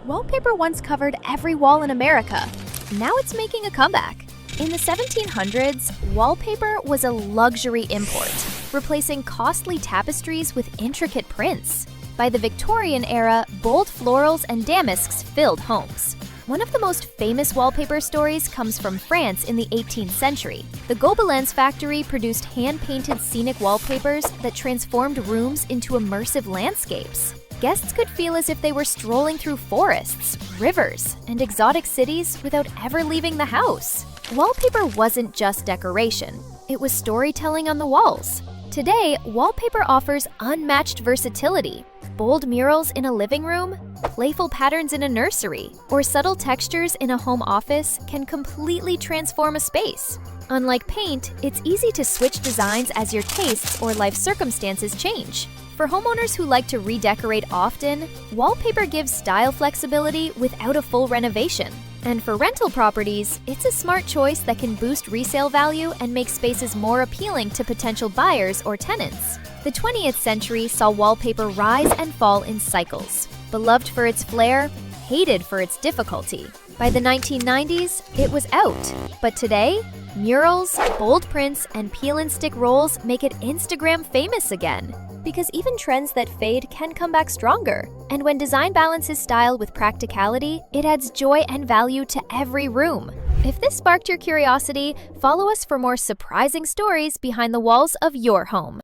Wallpaper once covered every wall in America. Now it's making a comeback. In the 1700s, wallpaper was a luxury import, replacing costly tapestries with intricate prints. By the Victorian era, bold florals and damasks filled homes. One of the most famous wallpaper stories comes from France in the 18th century. The Gobelins factory produced hand-painted scenic wallpapers that transformed rooms into immersive landscapes. Guests could feel as if they were strolling through forests, rivers, and exotic cities without ever leaving the house. Wallpaper wasn't just decoration, it was storytelling on the walls. Today, wallpaper offers unmatched versatility. Bold murals in a living room, playful patterns in a nursery, or subtle textures in a home office can completely transform a space. Unlike paint, it's easy to switch designs as your tastes or life circumstances change. For homeowners who like to redecorate often, wallpaper gives style flexibility without a full renovation. And for rental properties, it's a smart choice that can boost resale value and make spaces more appealing to potential buyers or tenants. The 20th century saw wallpaper rise and fall in cycles. Beloved for its flair, hated for its difficulty. By the 1990s, it was out. But today, murals, bold prints, and peel-and-stick rolls make it Instagram famous again. Because even trends that fade can come back stronger. And when design balances style with practicality, it adds joy and value to every room. If this sparked your curiosity, follow us for more surprising stories behind the walls of your home.